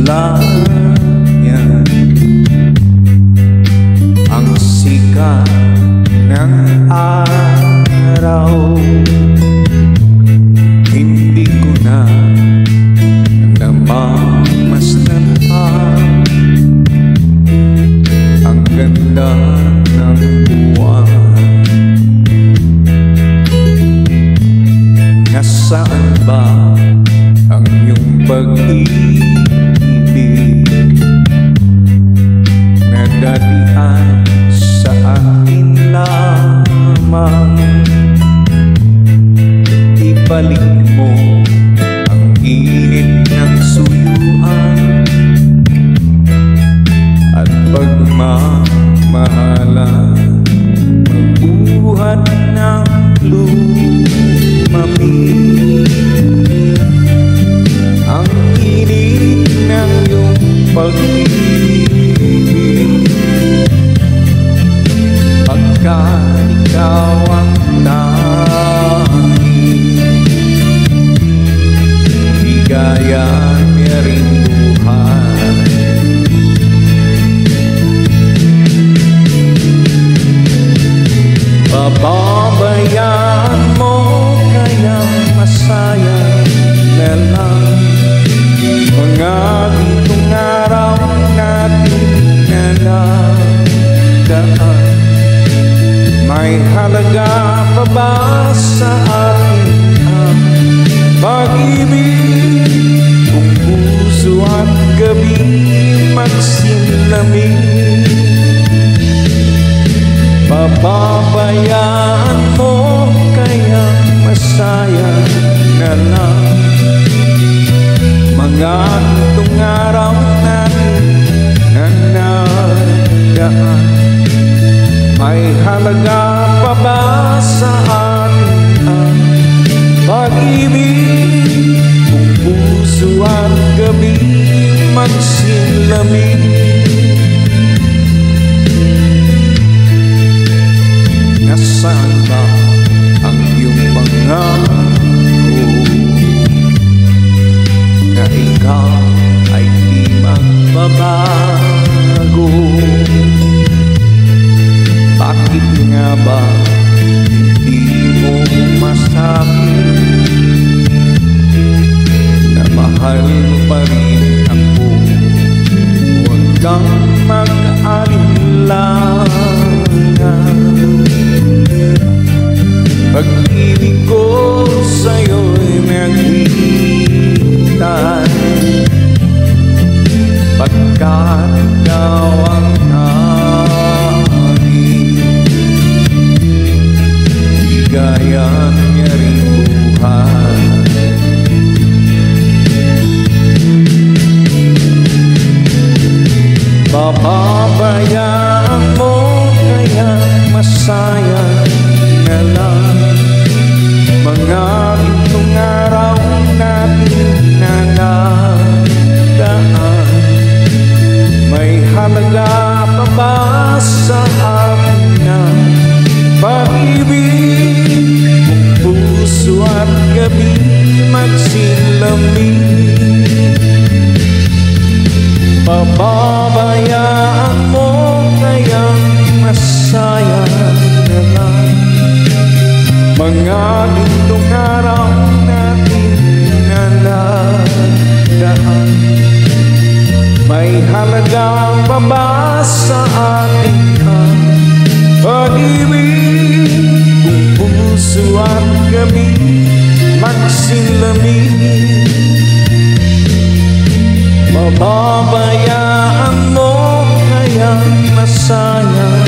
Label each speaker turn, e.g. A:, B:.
A: laylayan ang sikat ng araw. Hindi ko na namamasdan pa ang ganda ng buwan. Nasaan ba ang iyong pag-ibig na datian sa akin lamang? Ibalik mo ang init ng suyuan at pagmamahalan, magbuhat ng lumamig ang init ng iyong pag-ibig, pagkat ikaw ang tanging bigayan niya rin buhay. Pababayaan mo kaya masaya na lang mga gintong araw natin na nagdaan. May halaga pa ba sa atin ang pag-ibig kung puso at gabi magsilamig? Pababayaan mo kaya masaya na lang mga itong araw natin na nagdaan. May halaga pa ba sa atin ang pag-ibig kung puso at gabi magsilamig? Nasaan ba ang iyong pangako na ikaw ay di magbabago? Bakit nga ba hindi mo masabi na mahal mo pa rin ako? Huwag kang mag-alinlangan, pag-ibig ko sa'yo'y naghihintay, pagkat ikaw ang tanging bigayan niya rin buhay. Pababayaan mo kaya masaya na lang mga gintong araw natin na nagdaan. May halaga pa ba sa akin ang pag-ibig kung puso at gabi magsilamig? Pababayaan mo kaya masaya na lang mga gintong araw natin na nagdaan. May halaga pa ba sa atin ang pag-ibig kung puso at gabi magsilamig? Pababayaan mo kaya masaya